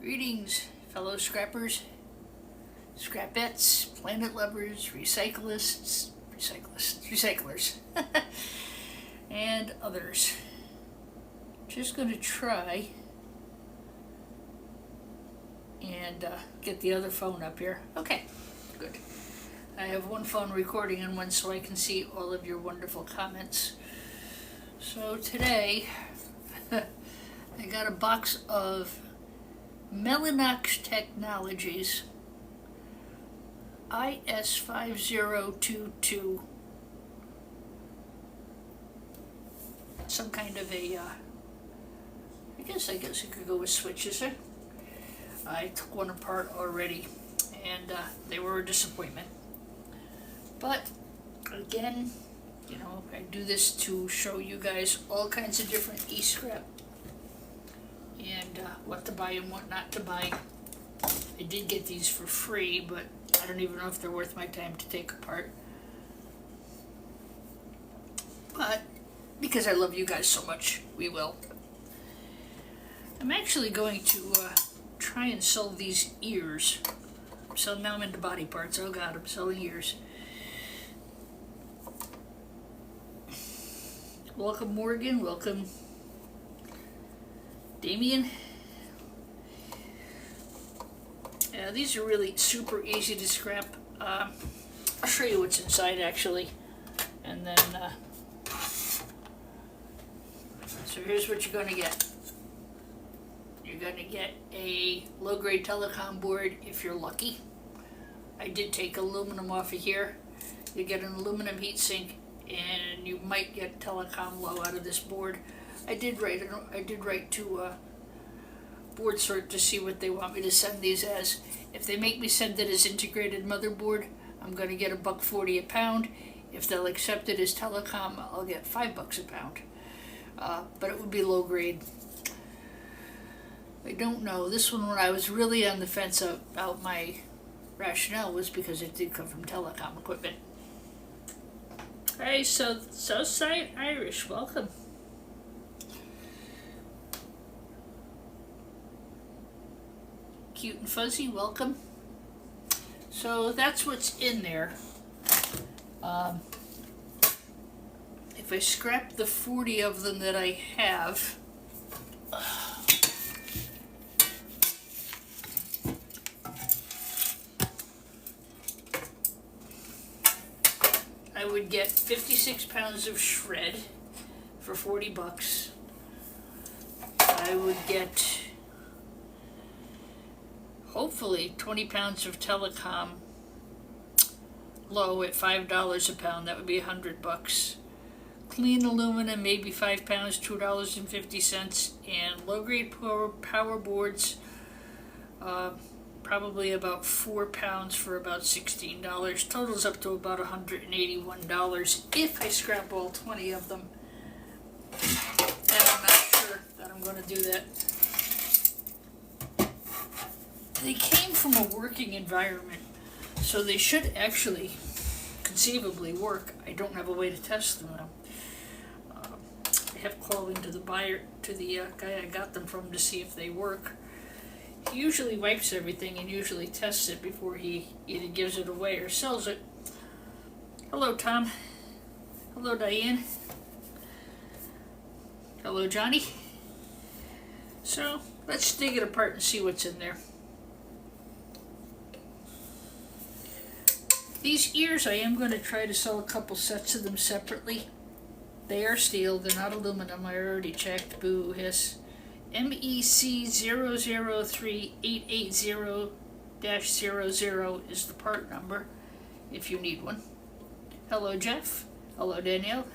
Greetings, fellow scrappers, scrapettes, planet lovers, recyclists, recyclers, and others. Just going to try and get the other phone up here. Okay, good. I have one phone recording and one so I can see all of your wonderful comments. So today, I got a box of Mellonox Technologies IS5022, some kind of a, I guess you could go with switches. I took one apart already, and they were a disappointment. But again, you know, I do this to show you guys all kinds of different e-scrap and what to buy and what not to buy. I did get these for free, but I don't even know if they're worth my time to take apart. But because I love you guys so much, we will. I'm actually going to try and sell these ears. So now I'm into body parts. Oh God, I'm selling ears. Welcome Morgan, welcome Damien. Yeah, these are really super easy to scrap. I'll show you what's inside actually. And then, so here's what you're going to get. You're going to get a low-grade telecom board if you're lucky. I did take aluminum off of here. You get an aluminum heatsink, and you might get telecom low out of this board. I did write to Board Sort to see what they want me to send these as. If they make me send it as integrated motherboard, I'm going to get $1.40 a pound. If they'll accept it as telecom, I'll get $5 a pound. But it would be low grade. I don't know. This one, when I was really on the fence about my rationale, was because it did come from telecom equipment. Hey, Southside Irish, welcome. Cute and Fuzzy, welcome. So that's what's in there. If I scrap the 40 of them that I have, I would get 56 pounds of shred for $40. I would get hopefully 20 pounds of telecom low at $5 a pound. That would be $100. Clean aluminum, maybe 5 pounds, $2.50, and low-grade power boards, probably about 4 pounds for about $16. Totals up to about $181 if I scrap all 20 of them. And I'm not sure that I'm going to do that. They came from a working environment, so they should actually conceivably work. I don't have a way to test them now. I have called into the buyer, to the guy I got them from, to see if they work. He usually wipes everything and usually tests it before he either gives it away or sells it. Hello, Tom. Hello, Diane. Hello, Johnny. So, let's dig it apart and see what's in there. These ears, I am going to try to sell a couple sets of them separately. They are steel, they're not aluminum, I already checked, boo, hiss. MEC003880-00 is the part number, if you need one. Hello, Jeff. Hello, Danielle.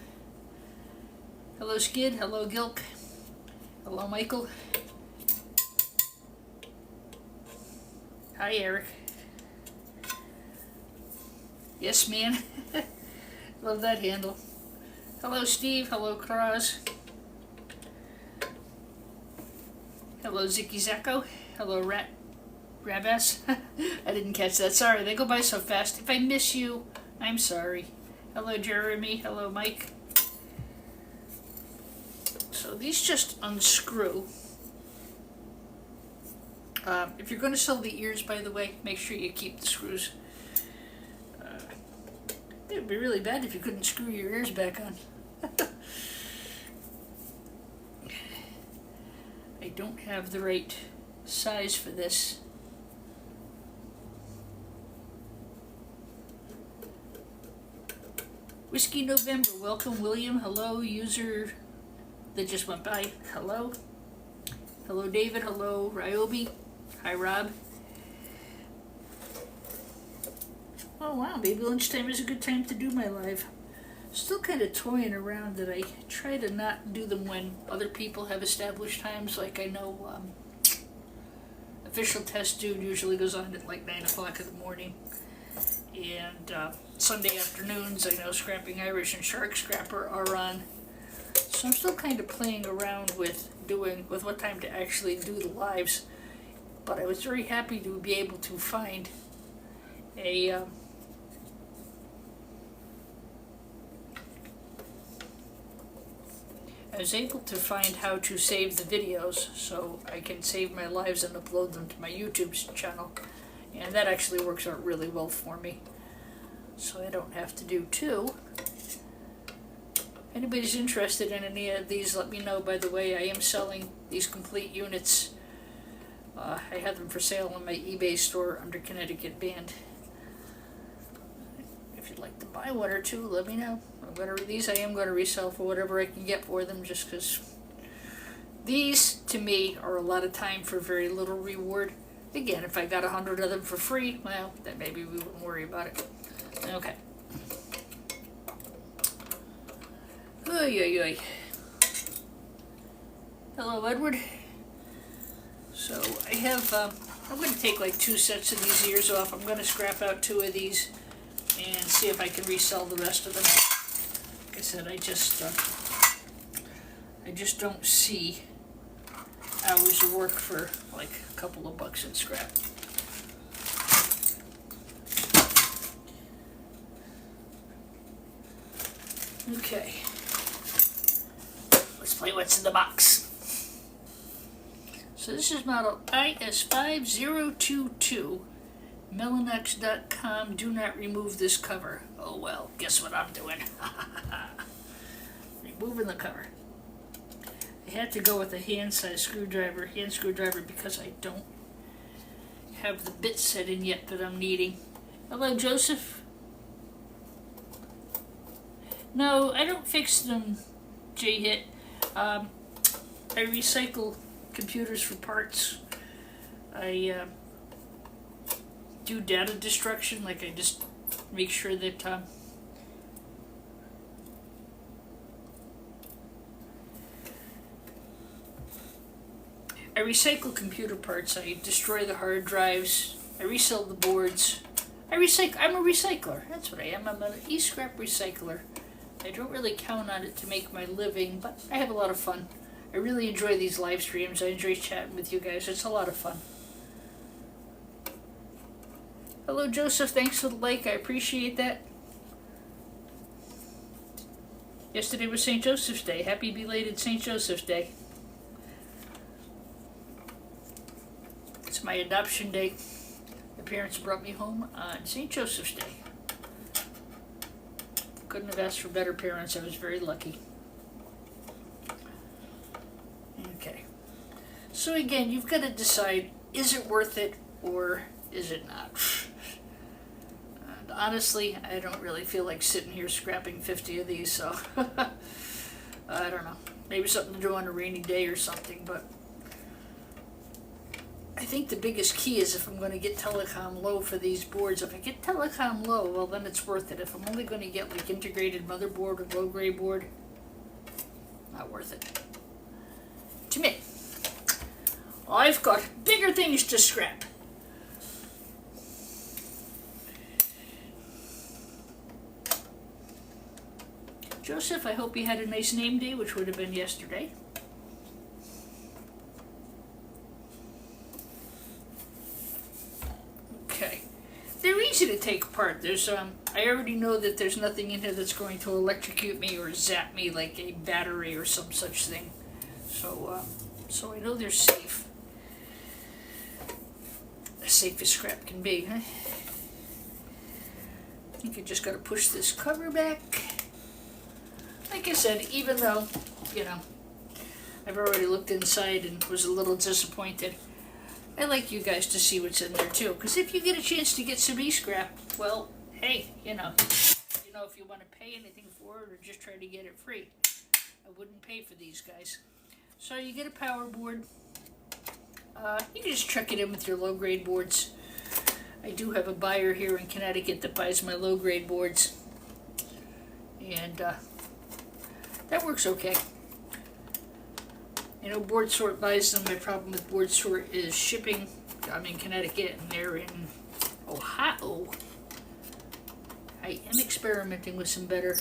Hello, Skid. Hello, Gilk. Hello, Michael. Hi, Eric. Yes, man. Love that handle. Hello, Steve. Hello, Kraz. Hello, Zicky Zacko. Hello, Rabas. I didn't catch that. Sorry, they go by so fast. If I miss you, I'm sorry. Hello, Jeremy. Hello, Mike. So these just unscrew. If you're going to sell the ears, by the way, make sure you keep the screws. It would be really bad if you couldn't screw your ears back on. I don't have the right size for this. Whiskey November, welcome William. Hello, user that just went by. Hello. Hello David, hello Ryobi. Hi Rob. Oh wow, maybe lunchtime is a good time to do my live. Still kind of toying around that I try to not do them when other people have established times. Like I know Official Test Dude usually goes on at like 9 o'clock in the morning. And Sunday afternoons, I know Scrapping Irish and Shark Scrapper are on. So I'm still kind of playing around with what time to actually do the lives. But I was very happy to be able to find a I was able to find how to save the videos so I can save my lives and upload them to my YouTube channel. And that actually works out really well for me. So I don't have to do two. If anybody's interested in any of these, let me know. By the way, I am selling these complete units. I have them for sale on my eBay store under Connecticut Band. If you'd like to buy one or two, let me know. These I am going to resell for whatever I can get for them, just because these, to me, are a lot of time for very little reward. Again, if I got 100 of them for free, well, then maybe we wouldn't worry about it. Okay. Oy, oy, oy. Hello, Edward. So, I have, I'm going to take like 2 sets of these ears off. I'm going to scrap out 2 of these and see if I can resell the rest of them. Like I said, I just don't see hours of work for like a couple of bucks in scrap. Okay, let's play what's in the box. So this is model IS5022, Mellonox.com. Do not remove this cover. Oh well, guess what I'm doing? Removing the cover. I had to go with a hand screwdriver because I don't have the bit set in yet that I'm needing. Hello, Joseph. No, I don't fix them, J-Hit. I recycle computers for parts. I do data destruction, like I just make sure that I recycle computer parts. I destroy the hard drives. I resell the boards. I'm a recycler. That's what I am. I'm an e-scrap recycler. I don't really count on it to make my living, but I have a lot of fun. I really enjoy these live streams. I enjoy chatting with you guys. It's a lot of fun. Hello, Joseph. Thanks for the like. I appreciate that. Yesterday was St. Joseph's Day. Happy belated St. Joseph's Day. It's my adoption day. My parents brought me home on St. Joseph's Day. Couldn't have asked for better parents. I was very lucky. Okay. So again, you've got to decide, is it worth it or is it not? And honestly, I don't really feel like sitting here scrapping 50 of these, so I don't know. Maybe something to do on a rainy day or something, but I think the biggest key is if I'm going to get telecom low for these boards. If I get telecom low, well then it's worth it. If I'm only going to get like integrated motherboard or low grade board, not worth it. To me. I've got bigger things to scrap. Joseph, I hope you had a nice name day, which would have been yesterday. Okay. They're easy to take apart. There's I already know that there's nothing in here that's going to electrocute me or zap me like a battery or some such thing. So I know they're safe. safe as scrap can be, huh? I think you just gotta push this cover back. Like I said, even though, you know, I've already looked inside and was a little disappointed, I like you guys to see what's in there too. Because if you get a chance to get some e-scrap, well, hey, you know, if you want to pay anything for it or just try to get it free, I wouldn't pay for these guys. So you get a power board. You can just chuck it in with your low-grade boards. I do have a buyer here in Connecticut that buys my low-grade boards, and that works okay. You know, Board Sort buys them. My problem with Board Sort is shipping. I'm in Connecticut and they're in Ohio. I am experimenting with some better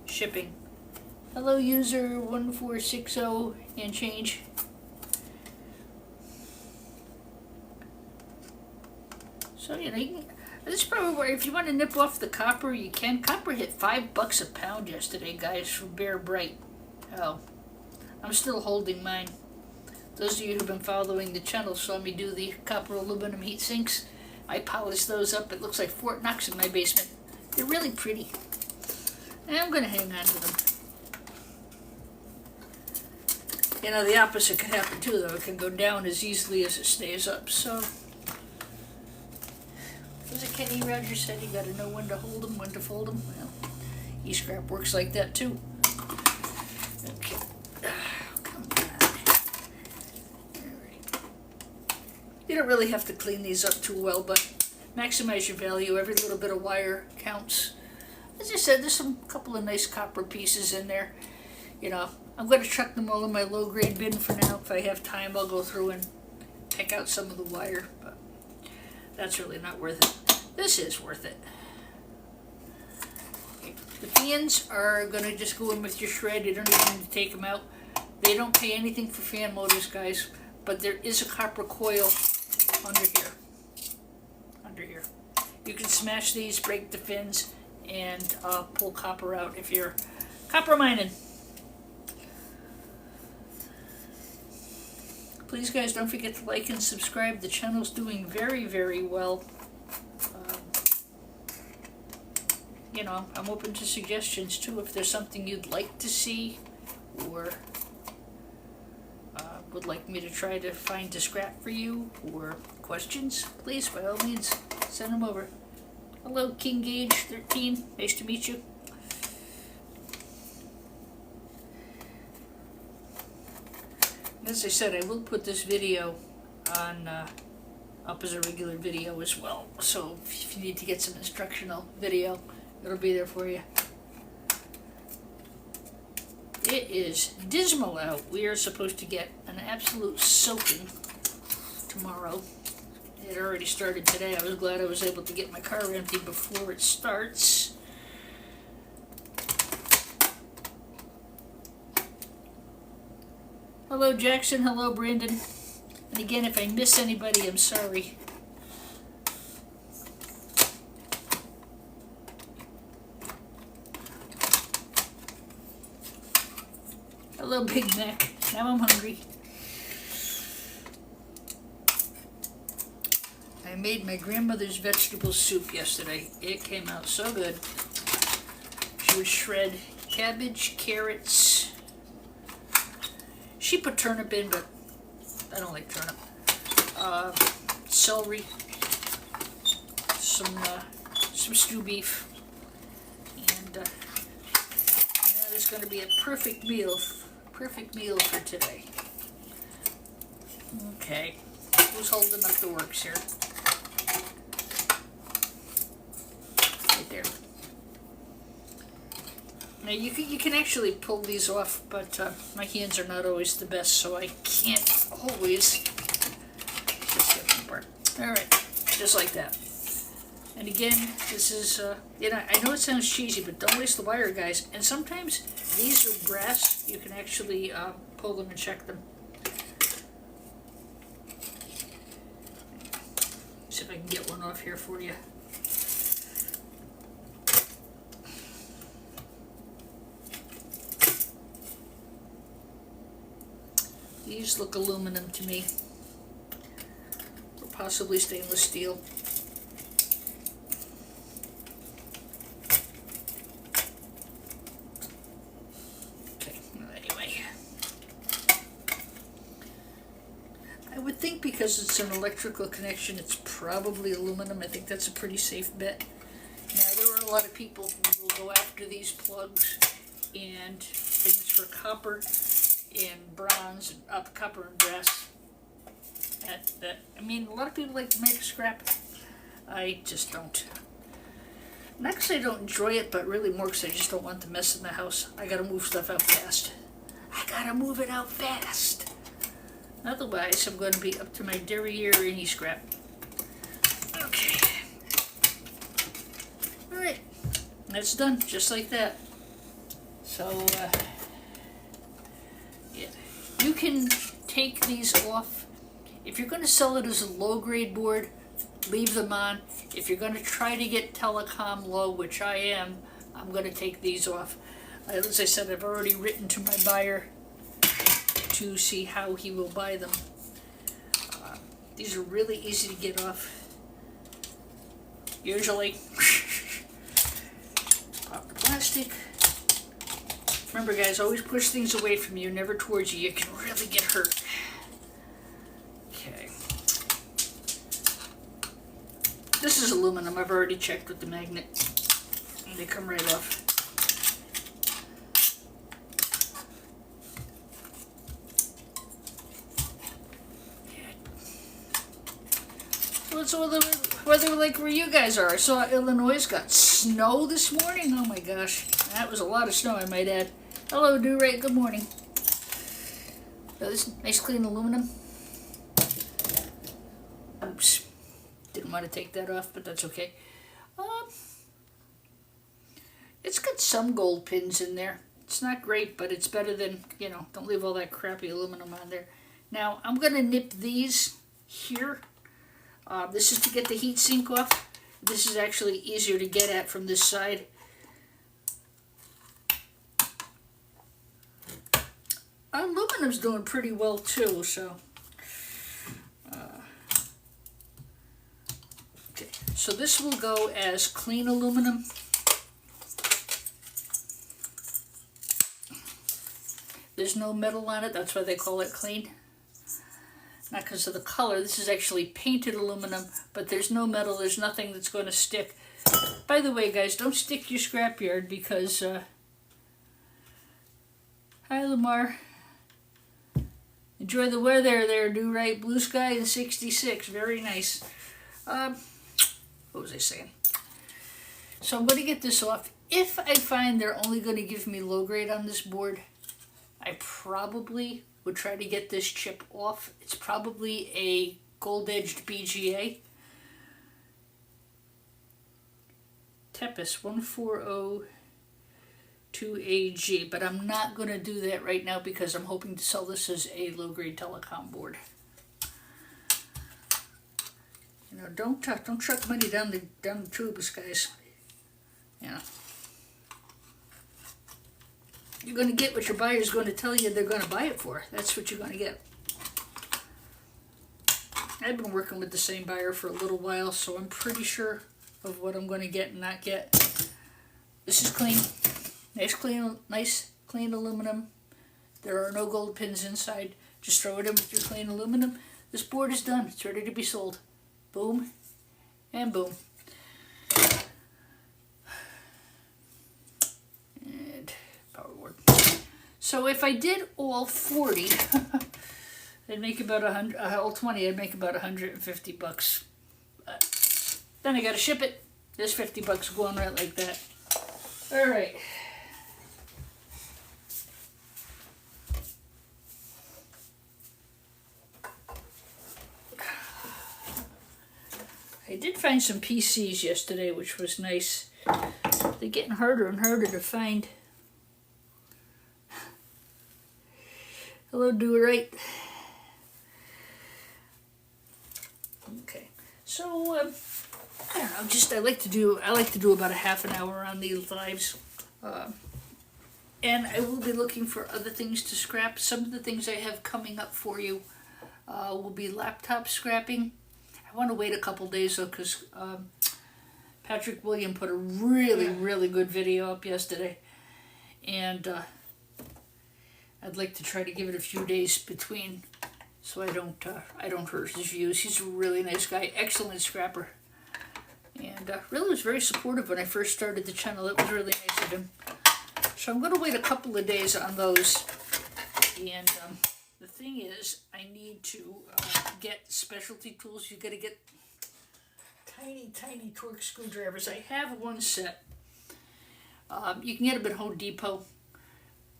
shipping. Hello, user 1460 and change. So, you know, this is probably where, if you want to nip off the copper, you can. Copper hit $5 a pound yesterday, guys, for Bear Bright. Oh, I'm still holding mine. Those of you who've been following the channel saw me do the copper aluminum heat sinks. I polished those up. It looks like Fort Knox in my basement. They're really pretty. And I'm going to hang on to them. You know, the opposite could happen too, though. It can go down as easily as it stays up. So, was it Kenny Rogers said you got to know when to hold them, when to fold them? Well, e-scrap works like that too. Okay. Come on. Alright. You don't really have to clean these up too well, but maximize your value. Every little bit of wire counts. As I said, there's some couple of nice copper pieces in there. You know, I'm going to chuck them all in my low-grade bin for now. If I have time, I'll go through and pick out some of the wire, but that's really not worth it. This is worth it. Okay. The fans are going to just go in with your shred. You don't even need to take them out. They don't pay anything for fan motors, guys, but there is a copper coil under here. Under here. You can smash these, break the fins, and pull copper out if you're copper mining. Please, guys, don't forget to like and subscribe. The channel's doing very, very well. You know, I'm open to suggestions too. If there's something you'd like to see, or would like me to try to find a scrap for you, or questions, please, by all means, send them over. Hello, King Gage 13. Nice to meet you. As I said, I will put this video on up as a regular video as well. So if you need to get some instructional video, it'll be there for you. It is dismal out. We are supposed to get an absolute soaking tomorrow. It already started today. I was glad I was able to get my car empty before it starts. Hello, Jackson. Hello, Brandon. And again, if I miss anybody, I'm sorry. Hello, Big Mac. Now I'm hungry. I made my grandmother's vegetable soup yesterday. It came out so good. She would shred cabbage, carrots. She put turnip in, but I don't like turnip. Celery, some stew beef, and that is going to be a perfect meal for today. Okay, who's holding up the works here? Right there. Now you can actually pull these off, but my hands are not always the best, so I can't always just get them apart. All right, just like that. And again, this is you know, I know it sounds cheesy, but don't waste the wire, guys. And sometimes these are brass. You can actually pull them and check them. See if I can get one off here for you. These look aluminum to me. possibly stainless steel. Okay, anyway. I would think because it's an electrical connection, it's probably aluminum. I think that's a pretty safe bet. Now, there are a lot of people who will go after these plugs and things for copper and bronze, copper and brass. I mean, a lot of people like to make scrap. I just don't. Not because I don't enjoy it, but really more because I just don't want the mess in the house. I gotta move stuff out fast. I gotta move it out fast. Otherwise, I'm going to be up to my derriere any scrap. Okay. Alright. That's done, just like that. So, yeah. You can take these off. If you're going to sell it as a low-grade board, leave them on. If you're going to try to get telecom low, which I am, I'm going to take these off. As I said, I've already written to my buyer to see how he will buy them. These are really easy to get off. Usually. Pop the plastic. Remember guys, always push things away from you, never towards you. You can really get hurt. Okay. This is aluminum. I've already checked with the magnet. And they come right off. What's the weather like where you guys are? I saw Illinois got snow this morning. Oh my gosh. That was a lot of snow, I might add. Hello, Do-Right. Good morning. Oh, this nice clean aluminum. Oops. Didn't want to take that off, but that's okay. It's got some gold pins in there. It's not great, but it's better than, you know, don't leave all that crappy aluminum on there. Now, I'm going to nip these here. This is to get the heat sink off. This is actually easier to get at from this side. Aluminum's doing pretty well too, so. Okay, so this will go as clean aluminum. There's no metal on it, that's why they call it clean. Not because of the color. This is actually painted aluminum, but there's no metal. There's nothing that's going to stick. By the way, guys, don't stick your scrapyard because... Hi, Lamar. Enjoy the weather there, Do-Right. Blue sky and 66. Very nice. What was I saying? So I'm going to get this off. If I find they're only going to give me low grade on this board, I probably would try to get this chip off. It's probably a gold-edged BGA. Tepes 1402AG, but I'm not going to do that right now because I'm hoping to sell this as a low-grade telecom board. You know, don't chuck money down the tubes, guys. You know. You're going to get what your buyer's going to tell you they're going to buy it for. That's what you're going to get. I've been working with the same buyer for a little while, so I'm pretty sure of what I'm going to get and not get. This is clean. Nice clean aluminum. There are no gold pins inside. Just throw it in with your clean aluminum. This board is done. It's ready to be sold. Boom and boom. So if I did all 40, I'd make about all 20, I'd make about 150 bucks. But then I gotta ship it. There's 50 bucks going right like that. All right. I did find some PCs yesterday, which was nice. They're getting harder and harder to find. Hello, Do-Right. Okay, so I don't know. I like to do about a half an hour on these lives, and I will be looking for other things to scrap. Some of the things I have coming up for you will be laptop scrapping. I I want to wait a couple days though, because Patrick William put a really good video up yesterday, and I'd like to try to give it a few days between, so I don't hurt his views. He's a really nice guy, excellent scrapper, and really was very supportive when I first started the channel. That was really nice of him. So I'm going to wait a couple of days on those, and the thing is, I need to get specialty tools. You got to get tiny torque screwdrivers. I have one set. You can get them at Home Depot.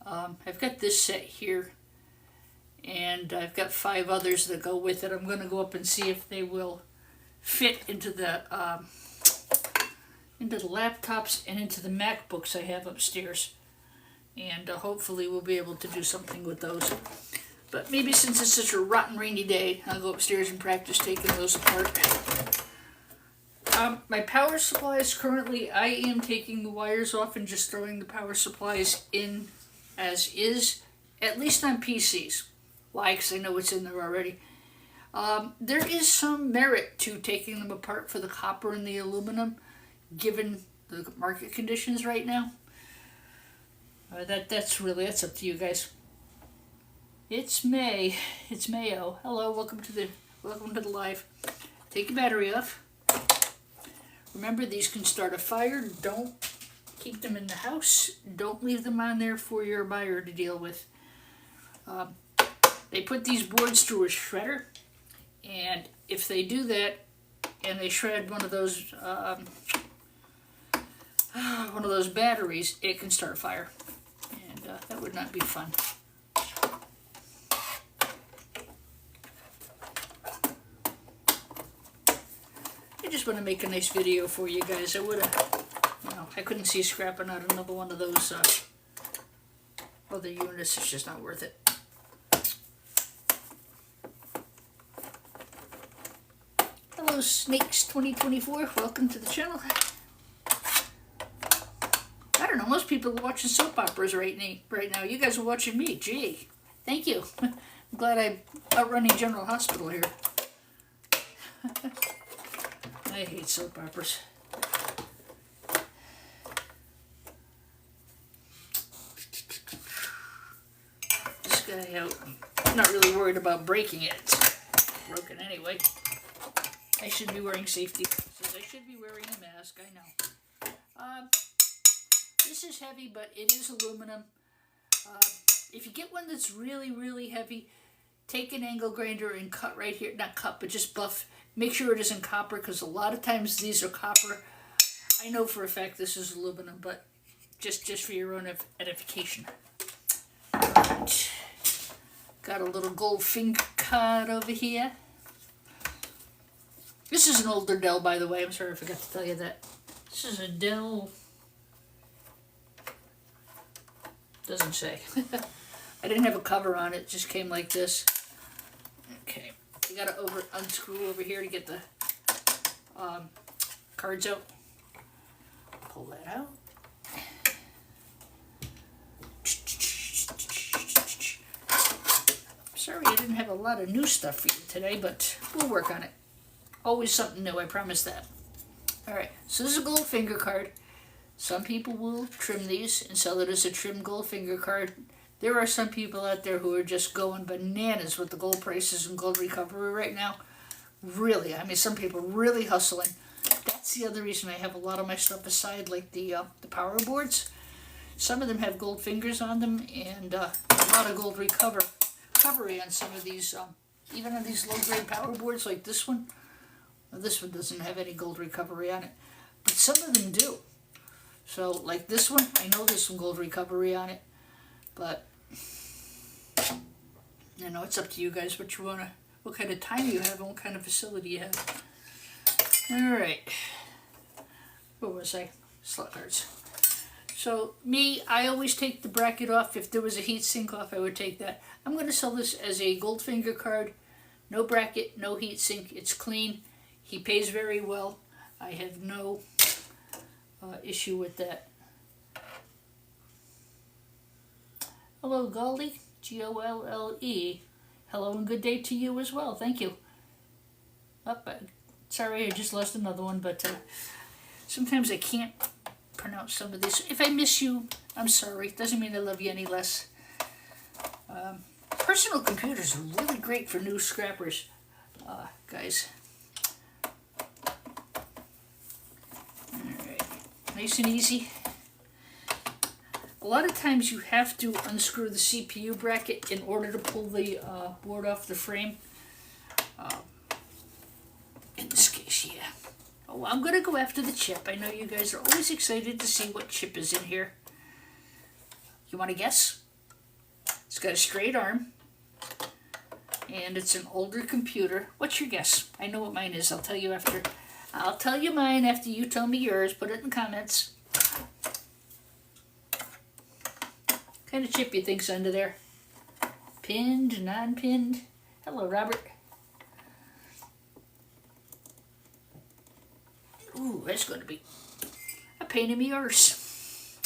I've got this set here, and I've got 5 others that go with it. I'm going to go up and see if they will fit into the laptops and into the MacBooks I have upstairs, and hopefully we'll be able to do something with those. But maybe since it's such a rotten rainy day, I'll go upstairs and practice taking those apart. My power supplies, currently I am taking the wires off and just throwing the power supplies in as is, at least on PCs. Why? Because I know what's in there already. There is some merit to taking them apart for the copper and the aluminum, given the market conditions right now. That's up to you guys. It's May. It's Mayo. Hello, welcome to the live. Take your battery off. Remember, these can start a fire. Don't keep them in the house. Don't leave them on there for your buyer to deal with. They put these boards through a shredder, and if they do that and they shred one of those batteries, it can start a fire, and that would not be fun. I just want to make a nice video for you guys. I would have, I couldn't see scrapping out another one of those other units. It's just not worth it. Hello, Snakes 2024. Welcome to the channel. I don't know. Most people are watching soap operas right now. You guys are watching me. Gee, thank you. I'm glad I'm outrunning General Hospital here. I hate soap operas. This guy out. I'm not really worried about breaking it. It's broken anyway. I should be wearing safety glasses. I should be wearing a mask. I know. This is heavy, but it is aluminum. If you get one that's really heavy, take an angle grinder and cut right here. Not cut, but just buff. Make sure it isn't copper, because a lot of times these are copper. I know for a fact this is aluminum, but just for your own edification. Right. Got a little gold finger card over here. This is an older Dell, by the way. I'm sorry I forgot to tell you that. This is a Dell. Doesn't say. I didn't have a cover on it. It just came like this. Okay. You gotta unscrew over here to get the cards out. Pull that out. Sorry I didn't have a lot of new stuff for you today, but we'll work on it. Always something new, I promise that. Alright, so this is a gold finger card. Some people will trim these and sell it as a trim gold finger card. There are some people out there who are just going bananas with the gold prices and gold recovery right now. Really, I mean, some people really hustling. That's the other reason I have a lot of my stuff aside, like the power boards. Some of them have gold fingers on them, and a lot of gold recovery on some of these, even on these low-grade power boards like this one. Well, this one doesn't have any gold recovery on it, but some of them do. So, like this one, I know there's some gold recovery on it, but it's up to you guys what you wanna, what kind of time you have and what kind of facility you have. All right, where was I? Slot cards. So me, I always take the bracket off. If there was a heat sink off, I would take that. I'm going to sell this as a gold finger card. No bracket, no heat sink. It's clean. He pays very well. I have no issue with that. Hello, Goldie. G-O-L-L-E. Hello and good day to you as well. Thank you. Up, Sorry, I just lost another one, but sometimes I can't pronounce some of these. If I miss you, I'm sorry. Doesn't mean I love you any less. Personal computers are really great for new scrappers, guys. Alright, nice and easy. A lot of times you have to unscrew the CPU bracket in order to pull the board off the frame. In this case, yeah. Oh, I'm going to go after the chip. I know you guys are always excited to see what chip is in here. You want to guess? It's got a straight arm. And it's an older computer. What's your guess? I know what mine is. I'll tell you after. I'll tell you mine after you tell me yours. Put it in the comments. What kind of chip you think's under there? Pinned, non-pinned? Hello, Robert. Ooh, that's going to be a pain in the arse.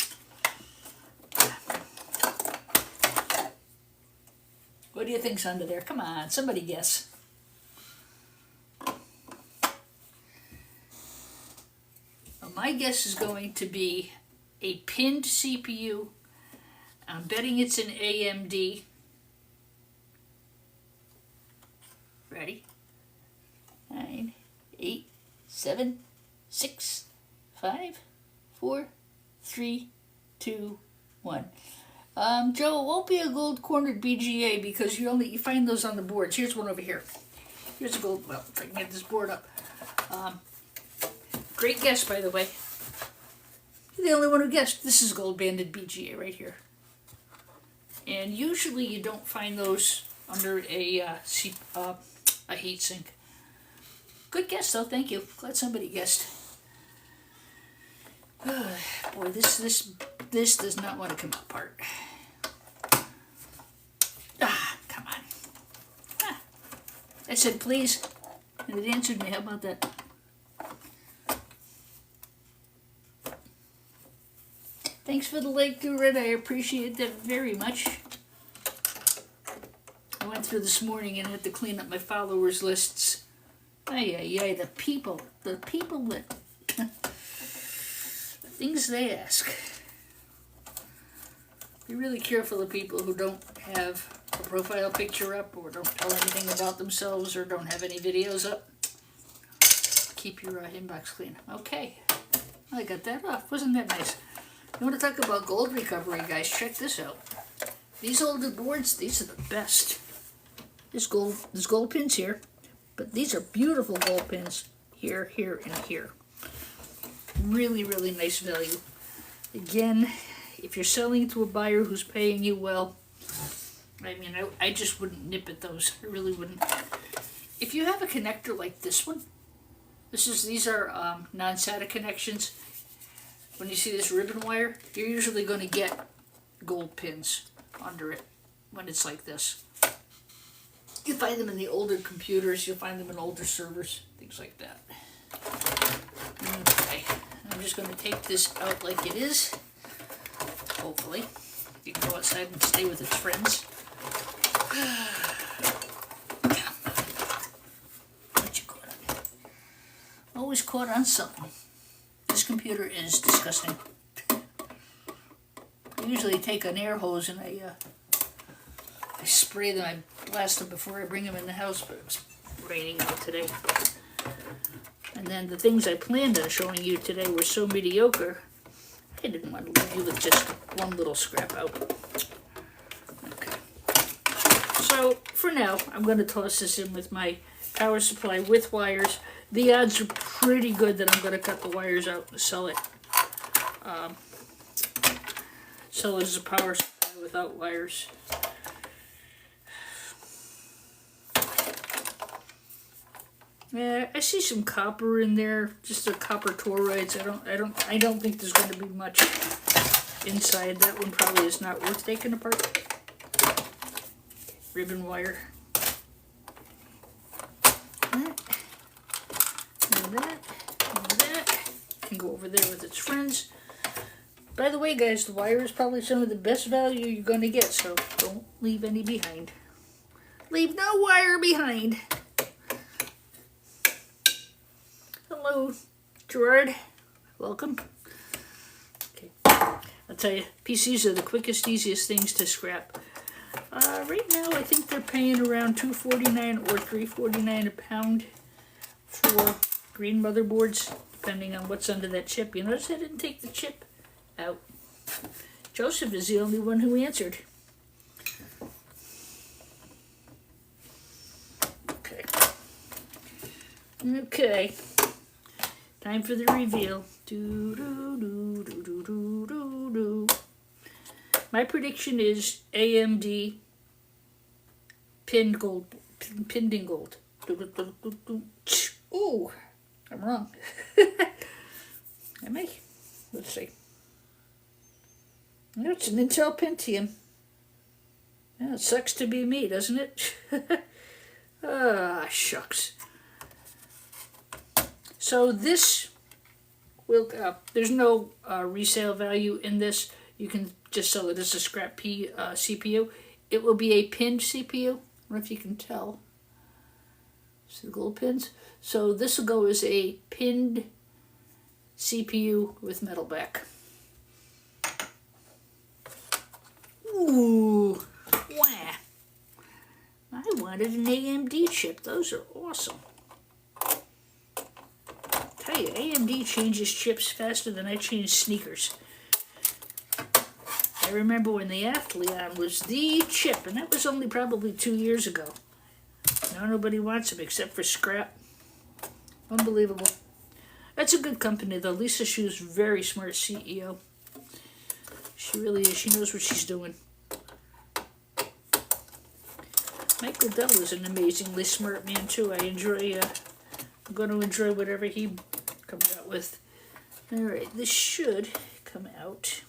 What do you think's under there? Come on, somebody guess. Well, my guess is going to be a pinned CPU. I'm betting it's an AMD. Ready? 9, 8, 7, 6, 5, 4, 3, 2, 1. Joe, it won't be a gold cornered BGA because you find those on the boards. Here's one over here. Here's a gold. Well, if I can get this board up. Great guess, by the way. You're the only one who guessed. This is gold banded BGA right here. And usually you don't find those under a heatsink. Good guess though, thank you. Glad somebody guessed. Boy, this does not want to come apart. Come on. I said please, and it answered me. How about that? Thanks for the like, Red. I appreciate that very much. I went through this morning and had to clean up my followers lists. The people that the things they ask. Be really careful of people who don't have a profile picture up or don't tell anything about themselves or don't have any videos up. Keep your inbox clean. Okay, I got that off. Wasn't that nice? You want to talk about gold recovery, guys? Check this out. These older boards, these are the best. There's gold pins here, but these are beautiful gold pins here, here, and here. Really, really nice value. Again, if you're selling to a buyer who's paying you well, I mean, I just wouldn't nip at those. I really wouldn't. If you have a connector like this one, these are non-SATA connections. When you see this ribbon wire, you're usually going to get gold pins under it when it's like this. You find them in the older computers, you'll find them in older servers, things like that. Okay, I'm just going to take this out like it is. Hopefully. You can go outside and stay with its friends. What you caught on? Always caught on something. This computer is disgusting. I usually take an air hose and I spray them, I blast them before I bring them in the house, but it was raining out today. And then the things I planned on showing you today were so mediocre, I didn't want to leave you with just one little scrap out. Okay. So, for now, I'm going to toss this in with my power supply with wires. The odds are pretty good that I'm going to cut the wires out and sell it. Sell it as a power supply without wires. Yeah, I see some copper in there, just the copper toroids. I don't think there's going to be much inside. That one probably is not worth taking apart. Ribbon wire. That can go over there with its friends. By the way, guys, the wire is probably some of the best value you're going to get, so don't leave any behind. Leave no wire behind. Hello, Gerard. Welcome. Okay. I'll tell you, PCs are the quickest, easiest things to scrap. Right now, I think they're paying around $2.49 or $3.49 a pound for green motherboards, depending on what's under that chip. You notice I didn't take the chip out. Joseph is the only one who answered. Okay. Okay. Time for the reveal. Do do do do do do do do. My prediction is AMD pinned in gold. Ooh, I'm wrong. Am I? Let's see. No, it's an Intel Pentium. Yeah, it sucks to be me, doesn't it? Ah, shucks. So this will, there's no resale value in this. You can just sell it as a scrap CPU. It will be a pinned CPU. I don't know if you can tell. See the gold pins? So this will go as a pinned CPU with metal back. Ooh, wah. I wanted an AMD chip. Those are awesome. Tell you, AMD changes chips faster than I change sneakers. I remember when the Athlon was the chip, and that was only probably 2 years ago. Now nobody wants them except for scrap. Unbelievable. That's a good company, though. Lisa Shu's very smart CEO. She really is. She knows what she's doing. Michael Dell is an amazingly smart man, too. I'm going to enjoy whatever he comes out with. Alright, this should come out.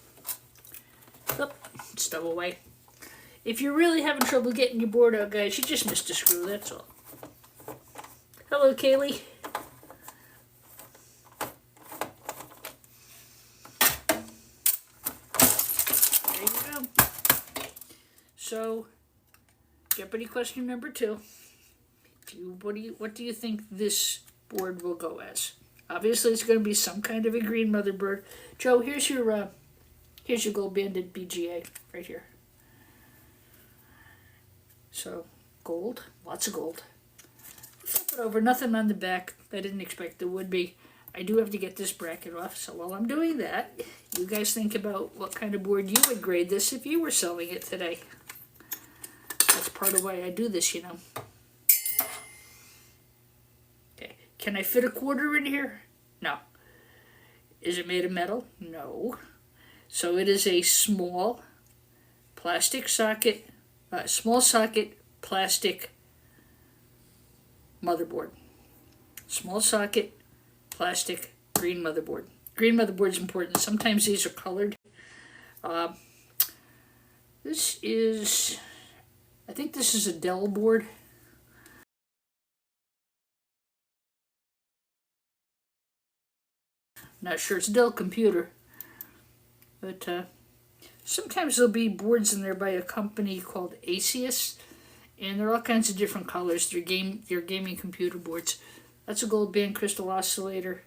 Oh, stove away. If you're really having trouble getting your board out, guys, you just missed a screw, that's all. Hello, Kaylee. There you go. So, Jeopardy question number 2. What do you think this board will go as? Obviously, it's going to be some kind of a green motherboard. Joe, here's your gold banded BGA right here. So, gold, lots of gold. Flip it over, nothing on the back. I didn't expect there would be. I do have to get this bracket off, so while I'm doing that, you guys think about what kind of board you would grade this if you were selling it today. That's part of why I do this, you know. Okay, can I fit a quarter in here? No. Is it made of metal? No. So it is a small plastic socket, small socket plastic motherboard. Small socket plastic green motherboard. Green motherboard is important. Sometimes these are colored. This is, I think this is a Dell board. Not sure, it's a Dell computer. But sometimes there'll be boards in there by a company called Asus, and they're all kinds of different colors. They're gaming computer boards. That's a gold band crystal oscillator.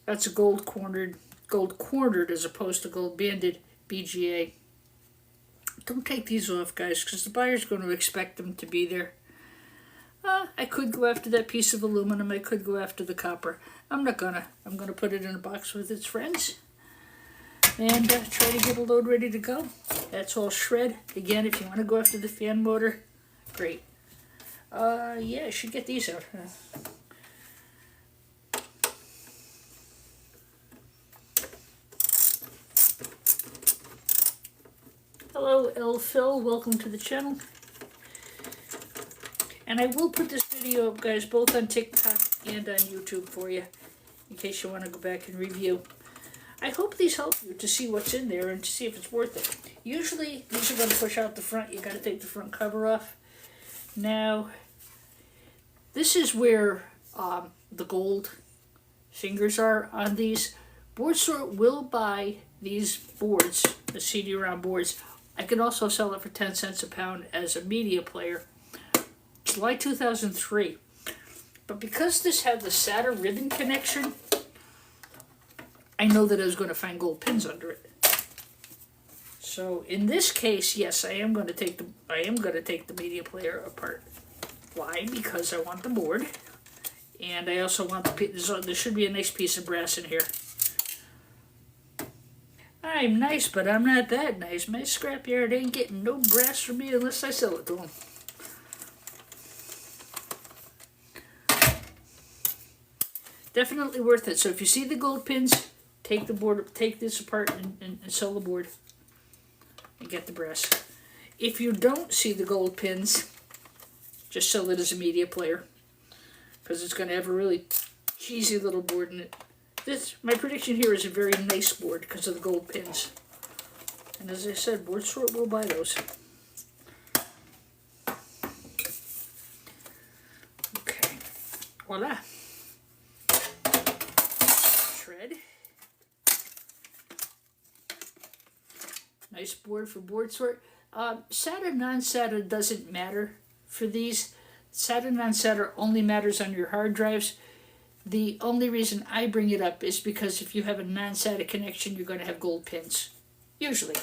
That's a gold cornered as opposed to gold banded BGA. Don't take these off, guys, because the buyer's going to expect them to be there. I could go after that piece of aluminum. I could go after the copper. I'm not gonna. I'm gonna put it in a box with its friends and try to get a load ready to go. That's all shred. Again, if you want to go after the fan motor, great. Yeah, I should get these out. Hello, L. Phil. Welcome to the channel. And I will put this video up, guys, both on TikTok and on YouTube for you, in case you want to go back and review. I hope these help you to see what's in there and to see if it's worth it. Usually, these are going to push out the front. You got to take the front cover off. Now, this is where the gold fingers are on these. Board Store will buy these boards, the CD-ROM boards. I can also sell it for 10 cents a pound as a media player. July 2003. But because this had the SATA ribbon connection, I know that I was going to find gold pins under it. So in this case, yes, I am going to take the media player apart. Why? Because I want the board, and I also want there should be a nice piece of brass in here. I'm nice, but I'm not that nice. My scrapyard ain't getting no brass from me unless I sell it to them. Definitely worth it. So if you see the gold pins, take this apart and sell the board and get the brass. If you don't see the gold pins, just sell it as a media player, because it's going to have a really cheesy little board in it. My prediction here is a very nice board because of the gold pins. And as I said, Board Sort will buy those. Okay, voila. Shred. Nice board for Board Sort. SATA, non-SATA doesn't matter for these. SATA, non-SATA only matters on your hard drives. The only reason I bring it up is because if you have a non-SATA connection, you're going to have gold pins. Usually.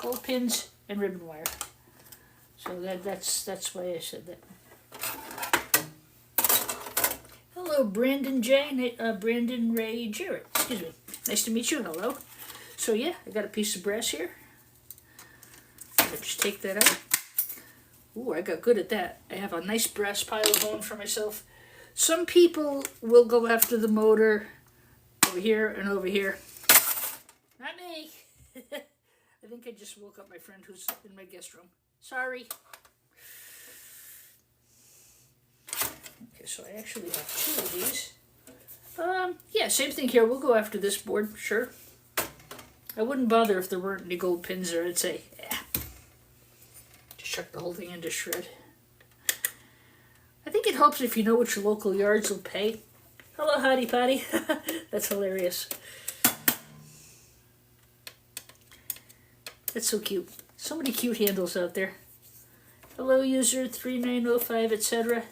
Gold pins and ribbon wire. So that's why I said that. Hello, Brandon Ray Jarrett. Excuse me. Nice to meet you. Hello. So yeah, I got a piece of brass here. I'll just take that out. Ooh, I got good at that. I have a nice brass pile of bone for myself. Some people will go after the motor over here and over here. Not me. I think I just woke up my friend who's in my guest room. Sorry. Okay, so I actually have two of these. Yeah, same thing here. We'll go after this board, sure. I wouldn't bother if there weren't any gold pins there. I'd say, yeah. Just chuck the whole thing into shred. I think it helps if you know what your local yards will pay. Hello, Hottie Potty. That's hilarious. That's so cute. So many cute handles out there. Hello, user 3905, etc.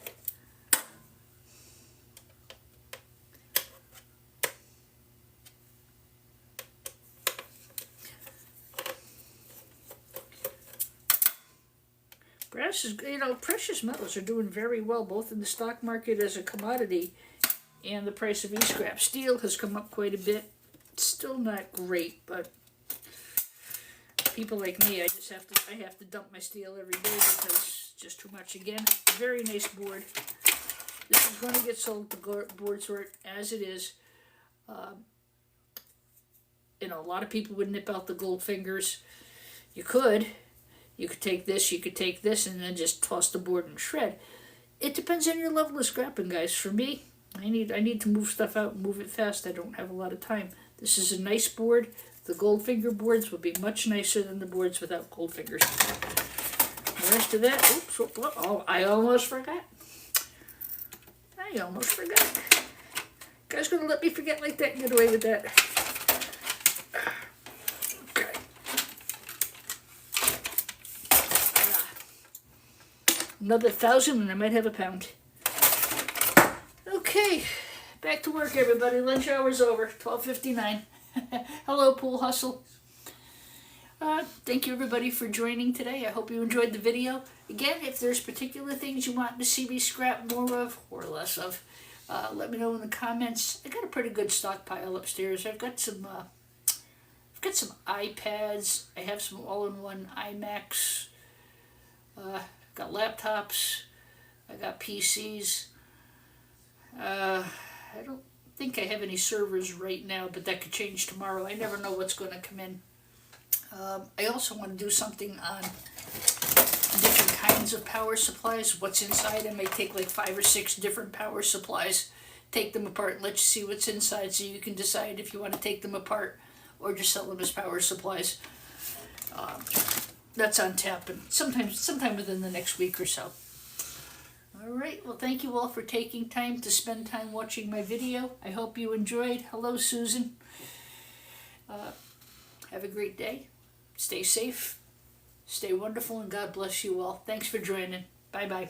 Brass is, precious metals are doing very well, both in the stock market as a commodity and the price of e-scrap. Steel has come up quite a bit. It's still not great, but people like me, I have to dump my steel every day because it's just too much. Again, very nice board. This is going to get sold to Board Sort as it is. A lot of people would nip out the gold fingers. You could take this, and then just toss the board and shred. It depends on your level of scrapping, guys. For me, I need to move stuff out and move it fast. I don't have a lot of time. This is a nice board. The gold finger boards would be much nicer than the boards without gold fingers. The rest of that, oops, I almost forgot. Guys gonna let me forget like that and get away with that. Another 1,000 and I might have a pound. Okay, back to work, everybody. Lunch hour's over, 12:59. Hello, Pool Hustle. Thank you, everybody, for joining today. I hope you enjoyed the video. Again, if there's particular things you want to see me scrap more of or less of, let me know in the comments. I got a pretty good stockpile upstairs. I've got some iPads. I have some all-in-one iMacs. Got laptops, I got PCs. I don't think I have any servers right now, but that could change tomorrow. I never know what's going to come in. I also want to do something on different kinds of power supplies. What's inside? I may take like 5 or 6 different power supplies, take them apart and let you see what's inside so you can decide if you want to take them apart or just sell them as power supplies. That's on tap, and sometime within the next week or so. All right, well, thank you all for taking time to spend time watching my video. I hope you enjoyed. Hello, Susan. Have a great day. Stay safe, stay wonderful, and God bless you all. Thanks for joining. Bye-bye.